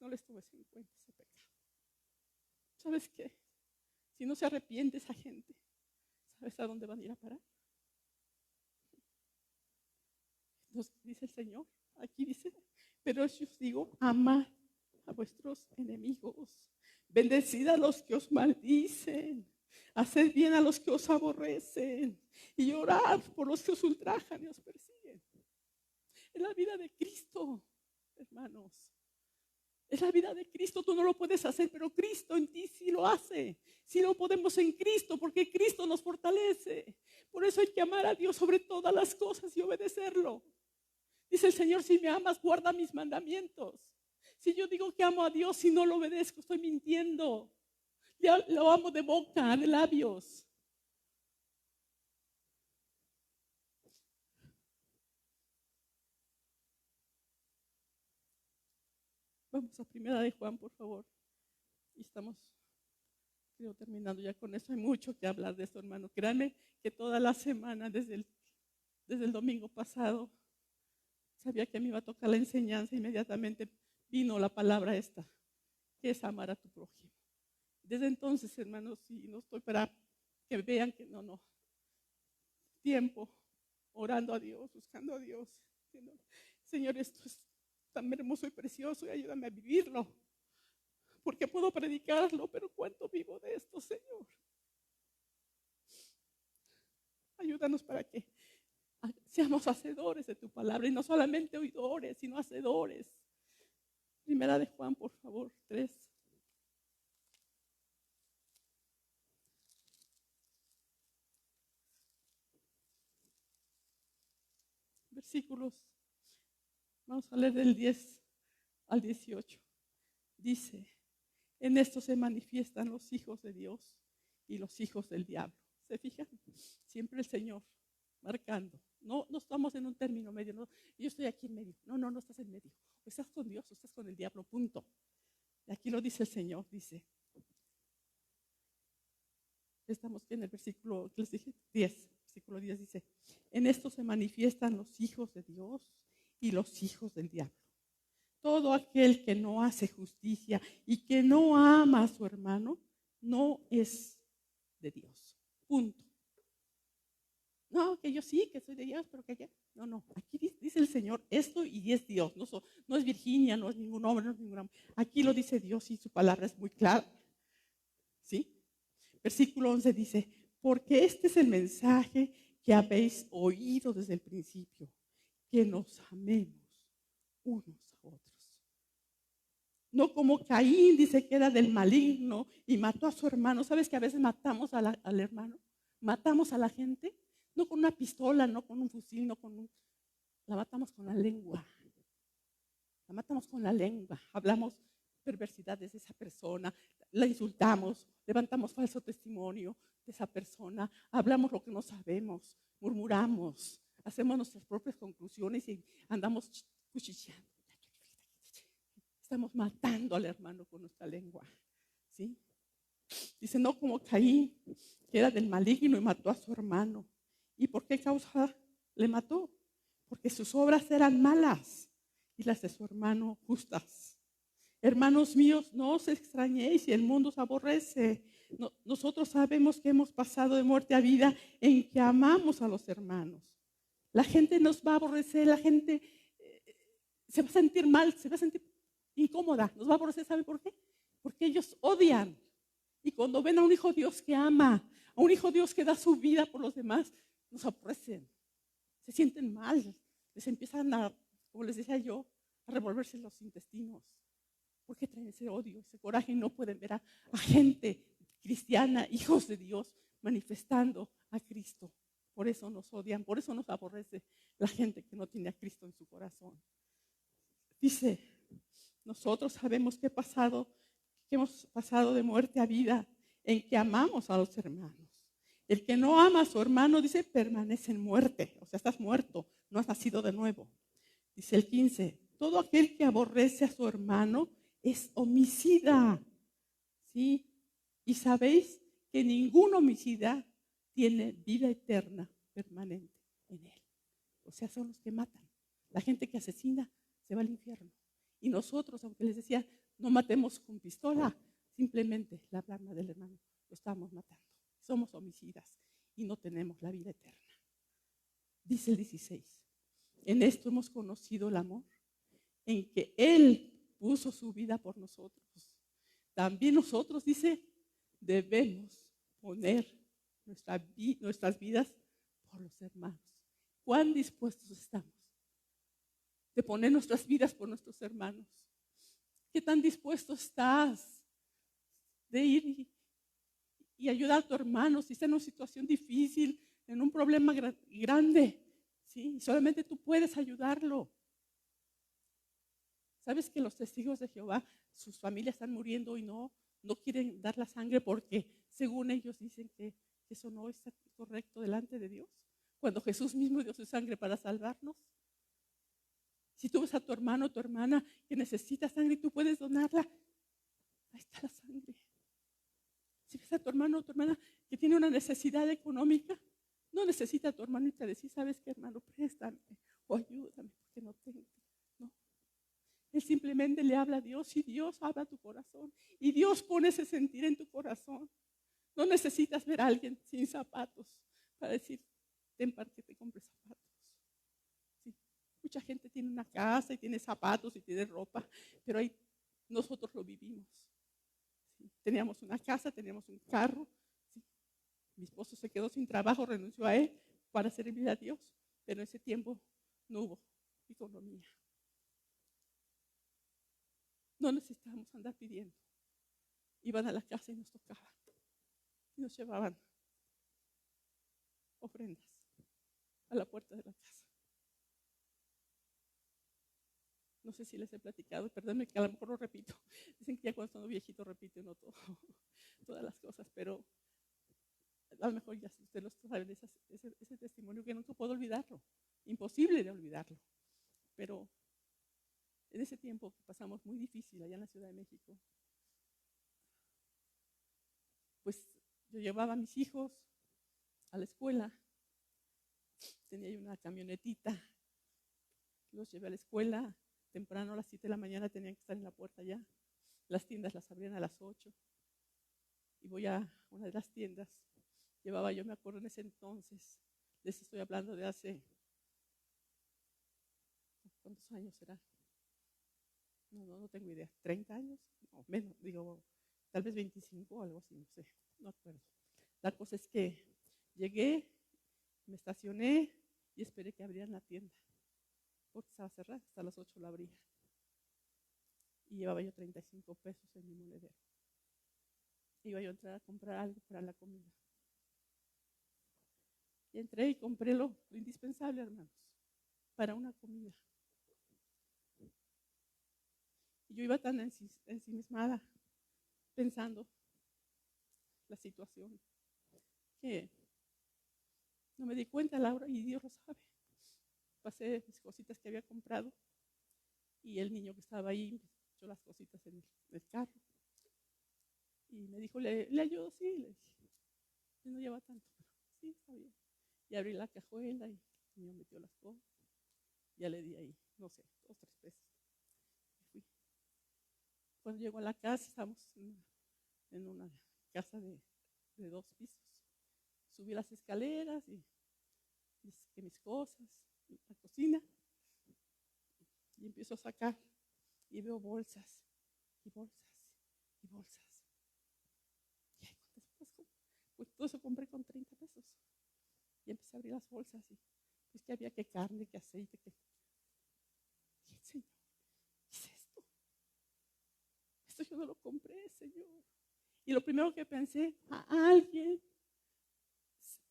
les tomes en cuenta ese pecado. ¿Sabes qué? Si no se arrepiente esa gente, ¿sabes a dónde van a ir a parar? Entonces dice el Señor, aquí dice, pero yo os digo, amad a vuestros enemigos, bendecid a los que os maldicen, haced bien a los que os aborrecen y orad por los que os ultrajan y os persiguen. Es la vida de Cristo, hermanos. Es la vida de Cristo, tú no lo puedes hacer, pero Cristo en ti sí lo hace. Sí lo podemos en Cristo, porque Cristo nos fortalece. Por eso hay que amar a Dios sobre todas las cosas y obedecerlo. Dice el Señor, si me amas, guarda mis mandamientos. Si yo digo que amo a Dios y no lo obedezco, estoy mintiendo. Ya lo amo de boca, de labios. Vamos a Primera de Juan, por favor. Y estamos, creo, terminando ya con eso. Hay mucho que hablar de esto, hermano. Créanme que toda la semana, desde el domingo pasado, sabía que me iba a tocar la enseñanza. Inmediatamente vino la palabra esta, que es amar a tu prójimo. Desde entonces, hermanos, y no estoy para que vean que no. Tiempo orando a Dios, buscando a Dios. Diciendo, Señor, esto es tan hermoso y precioso y ayúdame a vivirlo. Porque puedo predicarlo, pero ¿cuánto vivo de esto, Señor? Ayúdanos para que seamos hacedores de tu palabra y no solamente oidores, sino hacedores. Primera de Juan, por favor, 3. Versículos. Vamos a leer del 10 al 18. Dice, en esto se manifiestan los hijos de Dios y los hijos del diablo. ¿Se fijan? Siempre el Señor marcando. No estamos en un término medio. No, yo estoy aquí en medio. No estás en medio. O estás con Dios o estás con el diablo, punto. Y aquí lo dice el Señor, dice. Estamos en el versículo que les dije, 10. Versículo 10 dice, en esto se manifiestan los hijos de Dios y los hijos del diablo. Todo aquel que no hace justicia y que no ama a su hermano, no es de Dios. Punto. No, que yo sí, que soy de Dios, pero que ya. No. Aquí dice el Señor esto y es Dios. No es Virginia, no es ningún hombre, no es ninguna mujer. Aquí lo dice Dios y su palabra es muy clara. ¿Sí? Versículo 11 dice, porque este es el mensaje que habéis oído desde el principio, que nos amemos unos a otros. No como Caín, dice que era del maligno y mató a su hermano. ¿Sabes que a veces matamos al hermano? Matamos a la gente, no con una pistola, no con un fusil, la matamos con la lengua. La matamos con la lengua. Hablamos perversidades de esa persona, la insultamos, levantamos falso testimonio de esa persona, hablamos lo que no sabemos, murmuramos, hacemos nuestras propias conclusiones y andamos cuchicheando. Estamos matando al hermano con nuestra lengua. ¿Sí? Dice, no como Caín, que era del maligno y mató a su hermano. ¿Y por qué causa le mató? Porque sus obras eran malas y las de su hermano justas. Hermanos míos, no os extrañéis si el mundo os aborrece. Nosotros sabemos que hemos pasado de muerte a vida en que amamos a los hermanos. La gente nos va a aborrecer, la gente se va a sentir mal, se va a sentir incómoda, nos va a aborrecer. ¿Sabe por qué? Porque ellos odian. Y cuando ven a un hijo de Dios que ama, a un hijo de Dios que da su vida por los demás, nos aborrecen, se sienten mal, les empiezan a, como les decía yo, a revolverse los intestinos, porque traen ese odio, ese coraje y no pueden ver a gente cristiana, hijos de Dios, manifestando a Cristo. Por eso nos odian, por eso nos aborrece la gente que no tiene a Cristo en su corazón. Dice, nosotros sabemos que hemos pasado de muerte a vida en que amamos a los hermanos. El que no ama a su hermano, dice, permanece en muerte. O sea, estás muerto, no has nacido de nuevo. Dice el 15, todo aquel que aborrece a su hermano es homicida. ¿Sí? Y sabéis que ningún homicida tiene vida eterna permanente en él. O sea, son los que matan. La gente que asesina se va al infierno. Y nosotros, aunque les decía, no matemos con pistola, simplemente la blanda del hermano, lo estamos matando. Somos homicidas y no tenemos la vida eterna. Dice el 16, en esto hemos conocido el amor, en que Él puso su vida por nosotros. También nosotros, dice, debemos poner nuestras vidas por los hermanos. ¿Cuán dispuestos estamos de poner nuestras vidas por nuestros hermanos? ¿Qué tan dispuesto estás de ir y ayudar a tu hermano si está en una situación difícil, en un problema grande? ¿Sí? Solamente tú puedes ayudarlo. ¿Sabes que los testigos de Jehová, sus familias están muriendo y no quieren dar la sangre porque según ellos dicen que eso no está correcto delante de Dios? Cuando Jesús mismo dio su sangre para salvarnos. Si tú ves a tu hermano o tu hermana que necesita sangre y tú puedes donarla, ahí está la sangre. Si ves a tu hermano o tu hermana que tiene una necesidad económica, no necesita a tu hermano y te decir, ¿sabes qué, hermano? Préstame o ayúdame porque no tengo. No. Él simplemente le habla a Dios y Dios habla a tu corazón. Y Dios pone ese sentir en tu corazón. No necesitas ver a alguien sin zapatos para decir, ten para que te compre zapatos. ¿Sí? Mucha gente tiene una casa y tiene zapatos y tiene ropa, pero ahí nosotros lo vivimos. ¿Sí? Teníamos una casa, teníamos un carro. ¿Sí? Mi esposo se quedó sin trabajo, renunció a él para servir a Dios, pero en ese tiempo no hubo economía. No necesitábamos andar pidiendo. Iban a la casa y nos tocaban. Y nos llevaban ofrendas a la puerta de la casa. No sé si les he platicado, perdónenme que a lo mejor lo repito. Dicen que ya cuando son viejitos repiten no todo, todas las cosas, pero a lo mejor ya ustedes lo saben, ese testimonio que nunca puedo olvidarlo, imposible de olvidarlo. Pero en ese tiempo que pasamos muy difícil allá en la Ciudad de México, pues yo llevaba a mis hijos a la escuela, tenía yo una camionetita, los llevé a la escuela, temprano a las 7 de la mañana tenían que estar en la puerta ya, las tiendas las abrían a las 8, y voy a una de las tiendas, llevaba yo, me acuerdo en ese entonces, les estoy hablando de hace, ¿cuántos años será? No tengo idea, 30 años, no, menos, digo, tal vez 25 o algo así, no sé, no acuerdo. La cosa es que llegué, me estacioné y esperé que abrieran la tienda, porque estaba cerrada, hasta las 8 la abría. Y llevaba yo 35 pesos en mi monedero. Iba yo a entrar a comprar algo para la comida. Y entré y compré lo indispensable, hermanos, para una comida. Y yo iba tan ensimismada, pensando la situación, que no me di cuenta, Laura, y Dios lo sabe. Pasé mis cositas que había comprado y el niño que estaba ahí echó las cositas en el carro. Y me dijo, ¿le ayudo? Sí, le dije. No lleva tanto, pero sí, está bien. Y abrí la cajuela y el niño metió las cosas. Ya le di ahí, no sé, 2 o 3 pesos. Y fui. Cuando llego a la casa, estamos en una casa de 2 pisos. Subí las escaleras y mis cosas, la cocina, y empiezo a sacar y veo bolsas y bolsas y bolsas. Y hay cuántas cosas, pues todo eso compré con 30 pesos. Y empecé a abrir las bolsas y pues que había que carne, que aceite, que... Y el Señor, ¿qué es esto? Esto yo no lo compré, Señor. Y lo primero que pensé, a alguien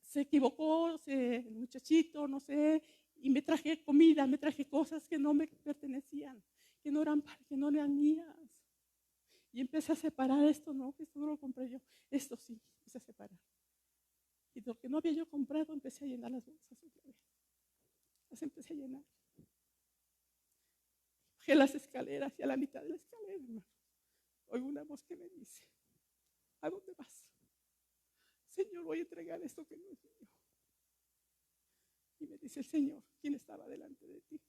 se equivocó, el muchachito, no sé, y me traje comida, me traje cosas que no me pertenecían, que no eran mías. Y empecé a separar esto no lo compré yo, esto sí, empecé a separar. Y lo que no había yo comprado, empecé a llenar las bolsas otra vez. Las empecé a llenar. Bajé las escaleras y a la mitad de la escalera, hermano, oigo una voz que me dice, ¿a dónde vas? Señor, voy a entregar esto que no es mío. Y me dice el Señor, ¿quién estaba delante de ti?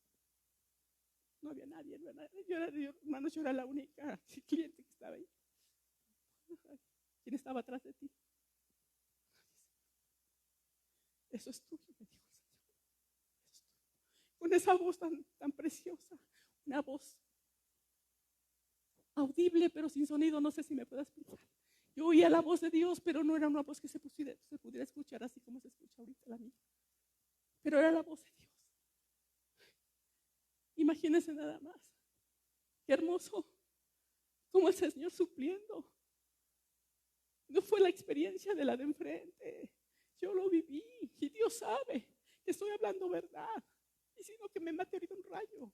No había nadie, hermanos, yo era la única cliente que estaba ahí. ¿Quién estaba atrás de ti? Eso es tuyo, me dijo el Señor. Eso es tuyo. Con esa voz tan preciosa, una voz audible pero sin sonido, no sé si me puedo explicar. Yo oía la voz de Dios, pero no era una voz que se pudiera escuchar así como se escucha ahorita la mía. Pero era la voz de Dios. Imagínense nada más. Qué hermoso. Como el Señor supliendo. No fue la experiencia de la de enfrente. Yo lo viví y Dios sabe que estoy hablando verdad. Y sino que me mate ahorita un rayo.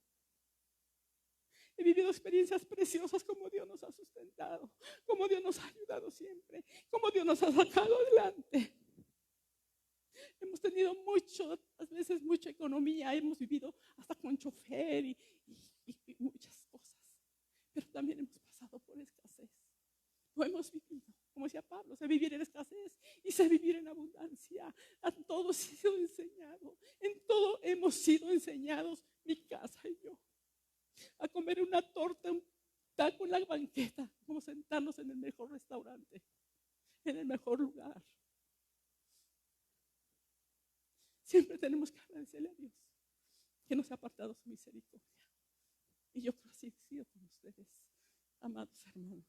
He vivido experiencias preciosas como Dios nos ha sustentado, como Dios nos ha ayudado siempre, como Dios nos ha sacado adelante. Hemos tenido muchas veces mucha economía, hemos vivido hasta con chofer y muchas cosas, pero también hemos pasado por escasez. Lo hemos vivido, como decía Pablo, sé vivir en escasez y sé vivir en abundancia. A todos he sido enseñado, en todo hemos sido enseñados, mi casa y yo. A comer una torta, un taco en la banqueta, como sentarnos en el mejor restaurante, en el mejor lugar. Siempre tenemos que agradecerle a Dios que nos ha apartado su misericordia. Y yo creo así he sido con ustedes, amados hermanos.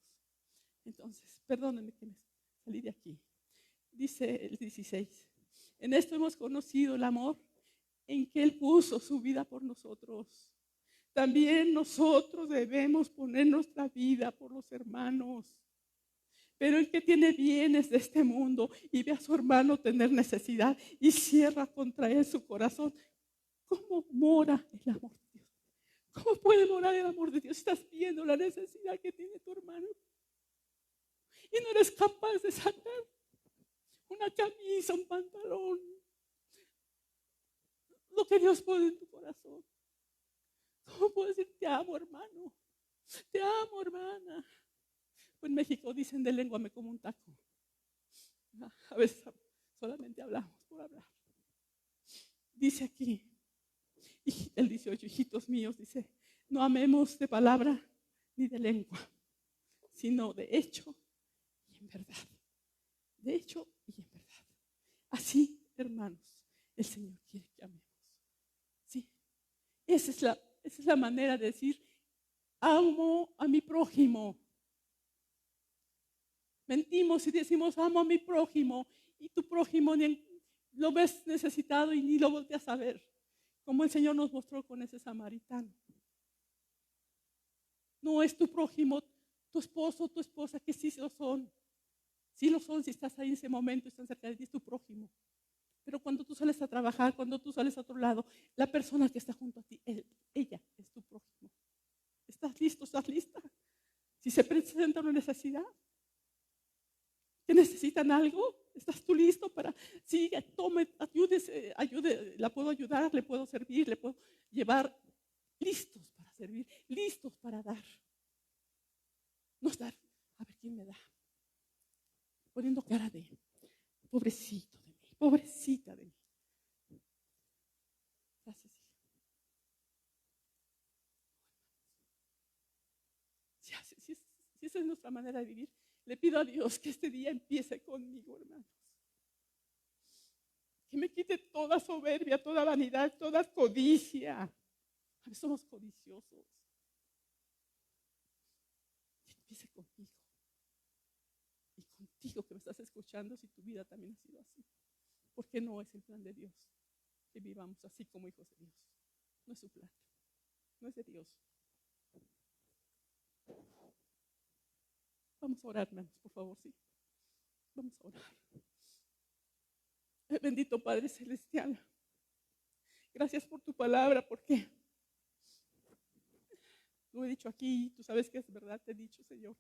Entonces, perdónenme que me salí de aquí. Dice el 16, en esto hemos conocido el amor en que Él puso su vida por nosotros. También nosotros debemos poner nuestra vida por los hermanos. Pero el que tiene bienes de este mundo y ve a su hermano tener necesidad y cierra contra él su corazón, ¿cómo mora el amor de Dios? ¿Cómo puede morar el amor de Dios. Estás viendo la necesidad que tiene tu hermano y no eres capaz de sacar una camisa, un pantalón, lo que Dios pone en tu corazón. ¿Cómo puedo decir te amo, hermano? Te amo, hermana. Pues en México dicen de lengua me como un taco. A veces solamente hablamos por hablar. Dice aquí, el 18, hijitos míos, dice, no amemos de palabra ni de lengua, sino de hecho y en verdad. De hecho y en verdad. Así, hermanos, el Señor quiere que amemos. Sí, esa es la manera de decir, amo a mi prójimo. Mentimos y decimos, amo a mi prójimo, y tu prójimo ni lo ves necesitado y ni lo volteas a ver, como el Señor nos mostró con ese samaritano. No es tu prójimo, tu esposo, tu esposa, que sí lo son. Sí lo son si estás ahí en ese momento, están cerca de ti, es tu prójimo. Pero cuando tú sales a trabajar, cuando tú sales a otro lado, la persona que está junto a ti, ella es tu prójimo. ¿Estás listo? ¿Estás lista? Si se presenta una necesidad, que necesitan algo, ¿estás tú listo para, sí, tome, ayude, la puedo ayudar, le puedo servir, le puedo llevar, listos para servir, listos para dar? No estar, a ver quién me da, poniendo cara de, pobrecito de mí, pobrecita de mí. Gracias, hija. Si esa es nuestra manera de vivir, le pido a Dios que este día empiece conmigo, hermanos. Que me quite toda soberbia, toda vanidad, toda codicia. A veces somos codiciosos. Que empiece conmigo. Y contigo que me estás escuchando, si tu vida también ha sido así. Porque no es el plan de Dios que vivamos así como hijos de Dios. No es su plan. No es de Dios. Vamos a orar, hermanos, por favor, sí. Vamos a orar. Bendito Padre Celestial, gracias por tu palabra, porque lo he dicho aquí, tú sabes que es verdad, te he dicho, Señor,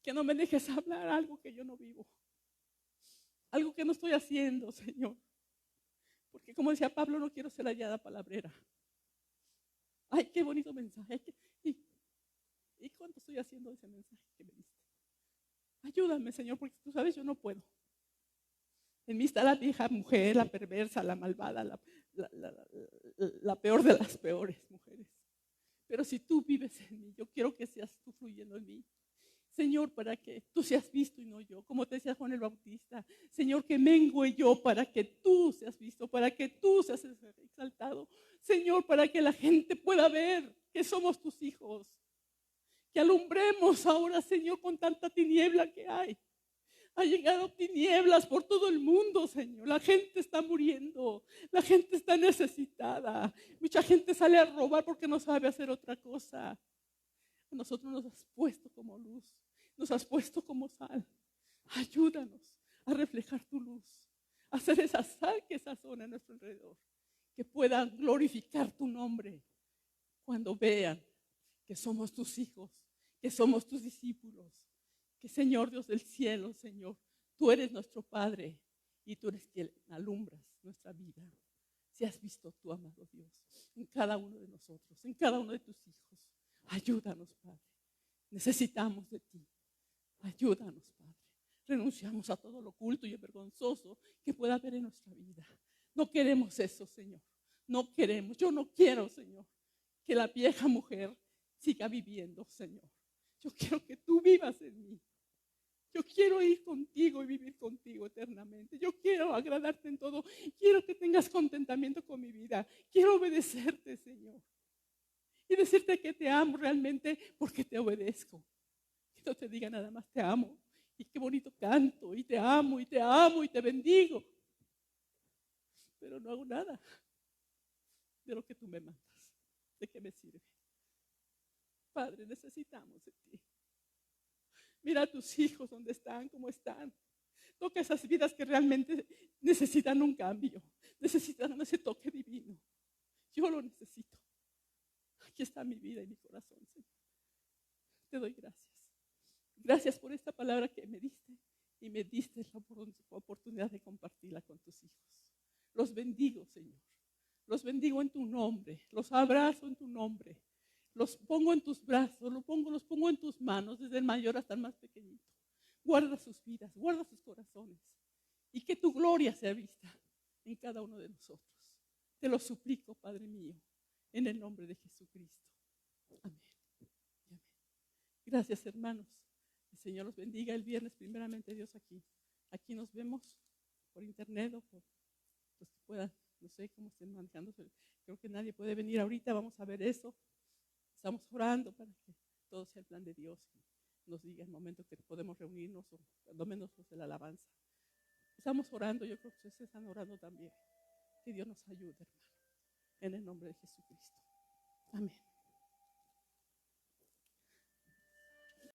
que no me dejes hablar algo que yo no vivo, algo que no estoy haciendo, Señor, porque como decía Pablo, no quiero ser hallada palabrera. Ay, qué bonito mensaje, ¿y cuánto estoy haciendo de ese mensaje que me diste? Ayúdame, Señor, porque tú sabes, yo no puedo. En mí está la vieja mujer, la perversa, la malvada, la peor de las peores mujeres. Pero si tú vives en mí, yo quiero que seas tú fluyendo en mí. Señor, para que tú seas visto y no yo, como te decía Juan el Bautista. Señor, que mengue yo para que tú seas visto, para que tú seas exaltado. Señor, para que la gente pueda ver que somos tus hijos. Que alumbremos ahora, Señor, con tanta tiniebla que hay. Ha llegado tinieblas por todo el mundo, Señor. La gente está muriendo, la gente está necesitada. Mucha gente sale a robar porque no sabe hacer otra cosa. A nosotros nos has puesto como luz, nos has puesto como sal. Ayúdanos a reflejar tu luz, a hacer esa sal que sazona a nuestro alrededor, que puedan glorificar tu nombre cuando vean que somos tus hijos, que somos tus discípulos. Que Señor Dios del cielo, Señor, tú eres nuestro Padre y tú eres quien alumbras nuestra vida. Si has visto tú, amado Dios, en cada uno de nosotros, en cada uno de tus hijos, ayúdanos, Padre. Necesitamos de ti. Ayúdanos, Padre. Renunciamos a todo lo oculto y vergonzoso que pueda haber en nuestra vida. No queremos eso, Señor. No queremos. Yo no quiero, Señor, que la vieja mujer siga viviendo, Señor. Yo quiero que tú vivas en mí. Yo quiero ir contigo y vivir contigo eternamente. Yo quiero agradarte en todo. Quiero que tengas contentamiento con mi vida. Quiero obedecerte, Señor. Y decirte que te amo realmente porque te obedezco. Que no te diga nada más te amo. Y qué bonito canto. Y te amo, y te amo, y te bendigo. Pero no hago nada de lo que tú me mandas. ¿De qué me sirve? Padre, necesitamos de ti. Mira a tus hijos donde están, cómo están. Toca esas vidas que realmente necesitan un cambio, necesitan ese toque divino. Yo lo necesito. Aquí está mi vida y mi corazón, Señor. Te doy gracias. Gracias por esta palabra que me diste y me diste la oportunidad de compartirla con tus hijos. Los bendigo, Señor. Los bendigo en tu nombre. Los abrazo en tu nombre. Los pongo en tus brazos, los pongo en tus manos, desde el mayor hasta el más pequeñito. Guarda sus vidas, guarda sus corazones. Y que tu gloria sea vista en cada uno de nosotros. Te lo suplico, Padre mío, en el nombre de Jesucristo. Amén. Amén. Gracias, hermanos. El Señor los bendiga. El viernes, primeramente, Dios aquí. Aquí nos vemos por internet o por los que puedan, no sé cómo estén manejando. Creo que nadie puede venir ahorita. Vamos a ver eso. Estamos orando para que todo sea el plan de Dios y nos diga el momento que podemos reunirnos o cuando menos los de la alabanza. Estamos orando, yo creo que ustedes están orando también. Que Dios nos ayude, hermano, en el nombre de Jesucristo. Amén.